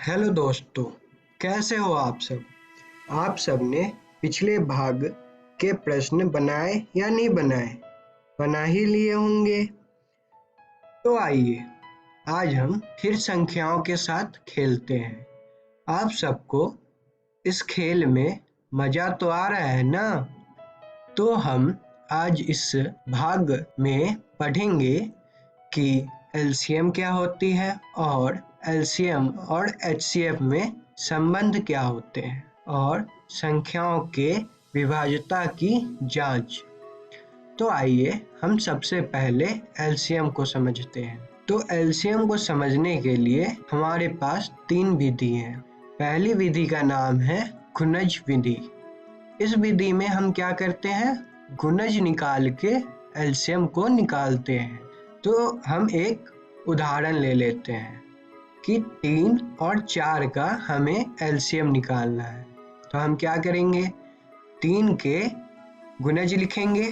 Hello दोस्तों, कैसे हो आप सब। आप सब ने पिछले भाग के प्रश्न बनाए या नहीं बनाए, बना ही लिए होंगे। तो आइए आज हम फिर संख्याओं के साथ खेलते हैं। आप सबको इस खेल में मजा तो आ रहा है ना। तो हम आज इस भाग में पढ़ेंगे कि एलसीएम क्या होती है और एलसीएम और एचसीएफ में संबंध क्या होते हैं और संख्याओं के विभाज्यता की जांच। तो आइए हम सबसे पहले एलसीएम को समझते हैं। तो एलसीएम को समझने के लिए हमारे पास 3 विधि हैं। पहली विधि का नाम है गुणज विधि। इस विधि में हम क्या करते हैं, गुणज निकाल के एलसीएम को निकालते हैं। तो हम एक उदाहरण ले लेते हैं कि 3 और 4 का हमें एलसीएम निकालना है। तो हम क्या करेंगे, 3 के गुणज लिखेंगे।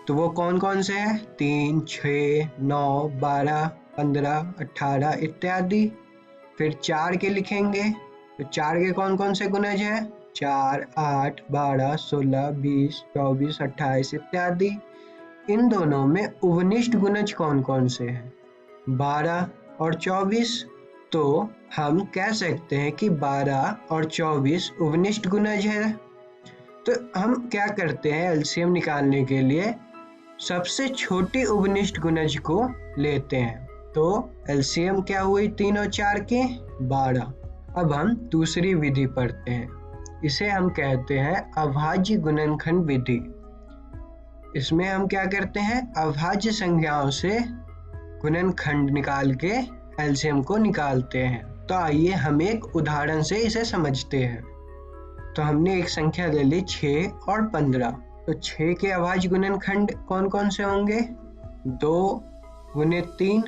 तो वो कौन कौन से हैं, 3, 6, 9, 12, 15, 18 इत्यादि। फिर 4 के लिखेंगे। तो 4 के कौन कौन से गुणज हैं, 4, 8, 12, 16, 20, 24, 28 इत्यादि। इन दोनों में उभनिष्ठ गुणज कौन कौन से हैं, 12 और 24। तो हम कह सकते हैं कि 12 और 24 उभनिष्ठ गुणज है। तो हम क्या करते हैं, एलसीएम निकालने के लिए सबसे छोटी उभनिष्ठ गुणज को लेते हैं। तो एलसीएम क्या हुई 3 और 4 की, 12। अब हम दूसरी विधि पढ़ते हैं। इसे हम कहते हैं अभाज्य गुणनखंड विधि। इसमें हम क्या करते हैं, अभाज्य संख्याओं से गुणनखंड निकाल के एलसीएम को निकालते हैं। तो आइए हम एक उदाहरण से इसे समझते हैं। तो हमने एक संख्या ले ली 6 और 15। तो 6 के अभाज्य गुणनखंड कौन कौन से होंगे, 2 गुने 3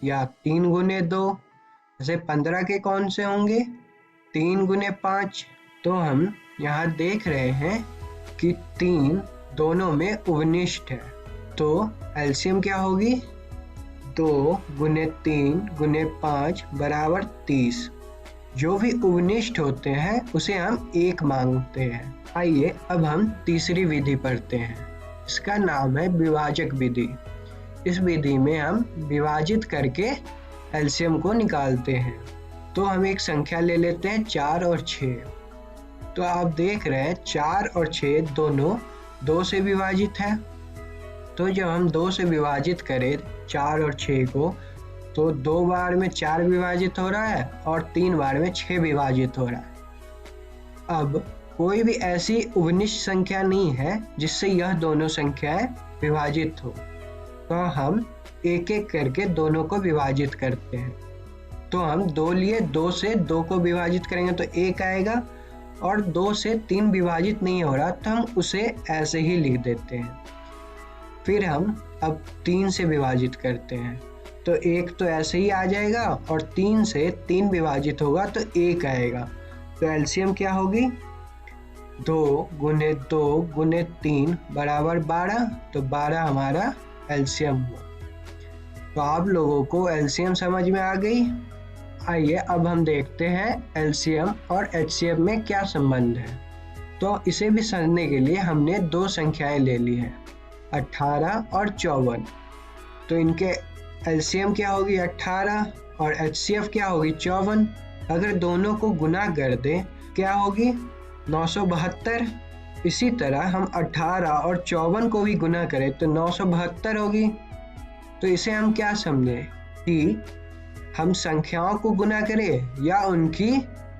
या 3 गुने 2। जैसे 15 के कौन से होंगे, 3 गुने 5। तो हम यहाँ देख रहे हैं कि 3 दोनों में उभनिष्ठ है। तो एलसीएम क्या होगी, 2 गुने 3 गुने 5 बराबर 30। जो भी उभनिष्ठ होते हैं उसे हम 1 मांगते हैं। आइए अब हम तीसरी विधि पढ़ते हैं। इसका नाम है विभाजक विधि। इस विधि में हम विभाजित करके एलसीएम को निकालते हैं। तो हम एक संख्या ले लेते हैं 4 और 6। तो आप देख रहे हैं 4 और 6 दोनों 2 से विभाजित है। तो जब हम 2 से विभाजित करें 4 और 6 को, तो 2 बार में 4 विभाजित हो रहा है और 3 बार में 6 विभाजित हो रहा है। अब कोई भी ऐसी उभनिष्ठ संख्या नहीं है जिससे यह दोनों संख्याएं विभाजित हो। तो हम एक एक करके दोनों को विभाजित करते हैं। तो हम 2 लिए, 2 से 2 को विभाजित करेंगे तो 1 आएगा, और 2 से 3 विभाजित नहीं हो रहा तो हम उसे ऐसे ही लिख देते हैं। फिर हम अब 3 से विभाजित करते हैं तो 1 तो ऐसे ही आ जाएगा, और 3 से 3 विभाजित होगा तो 1 आएगा। तो एलसीएम क्या होगी, 2 गुने 2 गुने 3 बराबर 12। तो 12 हमारा एलसीएम हुआ। तो आप लोगों को एलसीएम समझ में आ गई। आइए अब हम देखते हैं एलसीएम और एचसीएफ में क्या संबंध है। तो इसे भी समझने के लिए हमने 2 संख्याएं ले ली हैं, 18 और 54। तो इनके एलसीएम क्या होगी 18 और एचसीएफ क्या होगी 54। अगर दोनों को गुना कर दें क्या होगी 972। इसी तरह हम 18 और 54 को भी गुना करें तो 972 होगी। तो इसे हम क्या समझे कि हम संख्याओं को गुना करें या उनकी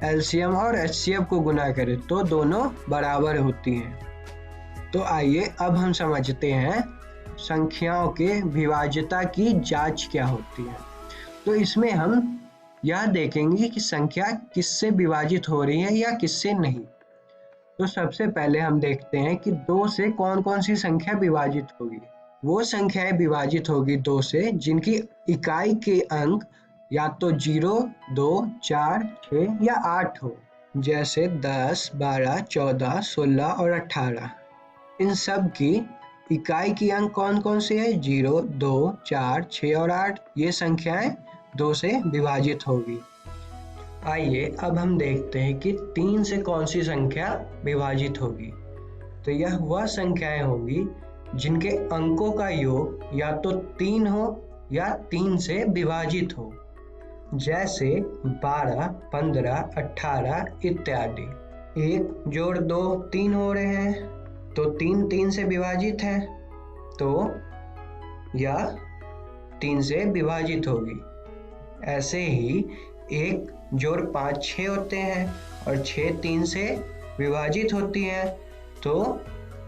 एलसीएम और एचसीएफ को गुना करें तो दोनों बराबर होती हैं। तो आइए अब हम समझते हैं संख्याओं के विभाज्यता की जांच क्या होती है। तो इसमें हम यह देखेंगे कि संख्या किससे विभाजित हो रही है या किससे नहीं। तो सबसे पहले हम देखते हैं कि 2 से कौन कौन सी संख्या विभाजित होगी। वो संख्याएं विभाजित होगी 2 से जिनकी इकाई के अंक या तो 0, 2, 4, 6 या 8 हो, जैसे 10, 12, 14, 16 और 18। इन सब की इकाई की अंक कौन कौन से है, 0, 2, 4, 6 और 8। ये संख्याएं 2 से विभाजित होगी। आइए अब हम देखते हैं कि 3 से कौन सी संख्या विभाजित होगी। तो यह वह संख्याएं होगी जिनके अंकों का योग या तो 3 हो या 3 से विभाजित हो, जैसे 12, 15, 18 इत्यादि। 1 जोड़ 2 3 हो रहे हैं, तो 3 3 से विभाजित है, तो यह 3 से विभाजित होगी। ऐसे ही 1 जोड़ 5 6 होते हैं और 6 3 से विभाजित होती है, तो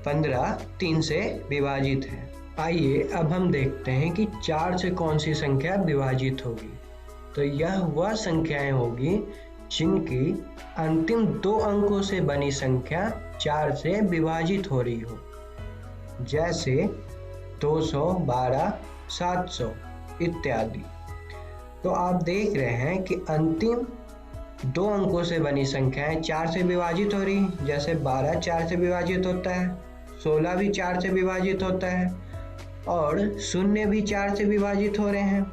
15 3 से विभाजित है। आइए अब हम देखते हैं कि 4 से कौन सी संख्या विभाजित होगी। तो यह वह संख्याएं होगी जिनकी अंतिम 2 अंकों से बनी संख्या 4 से विभाजित हो रही हो, जैसे 200, 12, 700 इत्यादि। तो आप देख रहे हैं कि अंतिम 2 अंकों से बनी संख्याएं 4 से विभाजित हो रही, जैसे 12 4 से विभाजित होता है, 16 भी 4 से विभाजित होता है और 0 भी 4 से विभाजित हो रहे हैं।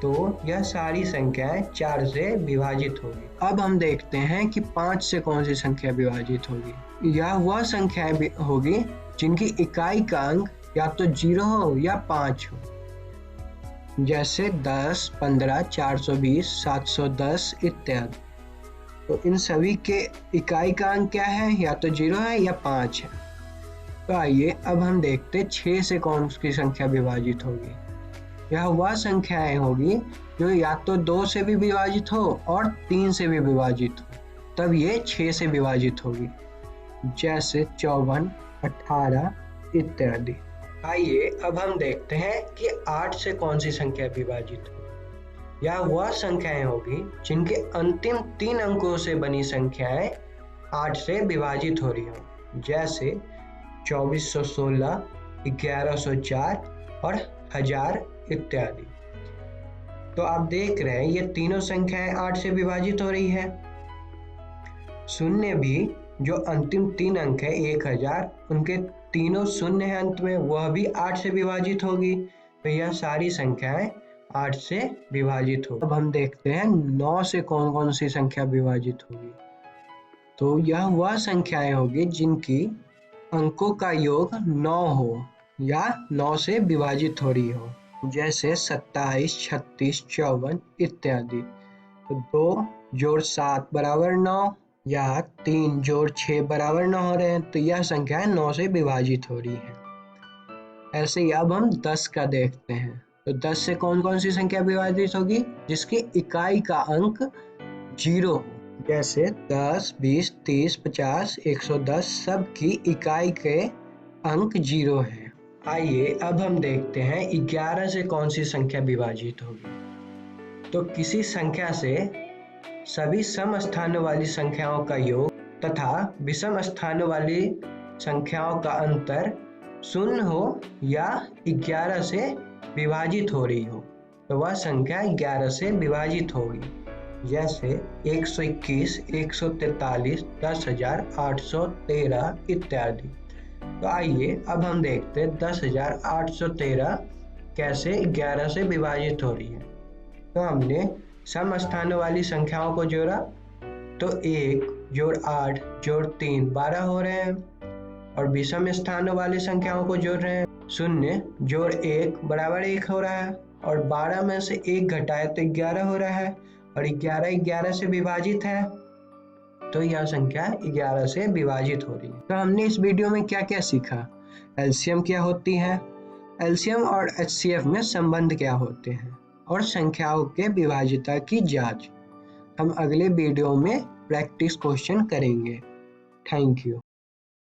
तो यह सारी संख्याएं 4 से विभाजित होगी। अब हम देखते हैं कि 5 से कौन सी संख्या विभाजित होगी। यह वह संख्याएं होगी जिनकी इकाई का अंक या तो 0 हो या 5 हो, जैसे 10, 15, 420, 710 इत्यादि। तो इन सभी के इकाई का अंक क्या है, या तो 0 है या 5 है। तो आइए अब हम देखते हैं 6 से कौन सी संख्या विभाजित होगी। यह वह संख्याएं होगी जो या तो 2 से भी विभाजित हो और 3 से भी विभाजित हो, तब ये 6 से विभाजित होगी, जैसे 54, 18 इत्यादि। आइए अब हम देखते हैं कि 8 से कौन सी संख्या विभाजित होगी। यह वह संख्याएं होगी जिनके अंतिम 3 अंकों से बनी संख्याएं 8 से विभाजित हो रही हो, जैसे 2416, 1104 और 1000 इत्यादि। तो आप देख रहे हैं ये तीनों संख्याएं 8 से विभाजित हो रही है। 0 भी जो अंतिम 3 अंक है 1000, उनके तीनों 0 है अंत में, वह भी 8 से विभाजित होगी। तो यह सारी संख्याएं 8 से विभाजित होगी। अब हम देखते हैं 9 से कौन कौन सी संख्या विभाजित होगी। तो यह वह संख्याएं होगी जिनकी अंकों का योग 9 हो या 9 से विभाजित हो रही हो, जैसे 27, 36, 54 इत्यादि। तो 2 जोड़ 7 बराबर 9 या 3 जोड़ 6 बराबर 9 हो रहे हैं, तो यह संख्या 9 से विभाजित हो रही है। ऐसे ही अब हम 10 का देखते हैं। तो 10 से कौन कौन सी संख्या विभाजित होगी, जिसकी इकाई का अंक 0 हो, जैसे 10, 20, 30, 50, 110 सब की इकाई के अंक 0 है। आइए अब हम देखते हैं 11 से कौन सी संख्या विभाजित होगी। तो किसी संख्या से सभी सम स्थानों वाली संख्याओं का योग तथा विषम स्थानों वाली संख्याओं का अंतर 0 हो या 11 से विभाजित हो रही हो, तो वह संख्या 11 से विभाजित होगी, जैसे 121, 143, 10,813 इत्यादि। तो आइए अब हम देखते हैं 10,813 कैसे 11 से विभाजित हो रही है। तो हमने सम स्थानों वाली संख्याओं को जोड़ा, तो 1 जोड़ 8 जोड़ 3 12 हो रहे हैं, और विषम स्थानों वाली संख्याओं को जोड़ रहे हैं। 0 जोड़ 1 बराबर 1 हो रहा है, और 12 में से 1 घटाए तो 11 हो रहा है, और 11 11 से विभाजित है, तो यह संख्या 11 से विभाजित हो रही है। तो हमने इस वीडियो में क्या क्या सीखा। एलसीएम क्या होती है, एलसीएम और एचसीएफ में संबंध क्या होते हैं, और संख्याओं के विभाज्यता की जांच। हम अगले वीडियो में प्रैक्टिस क्वेश्चन करेंगे। Thank you.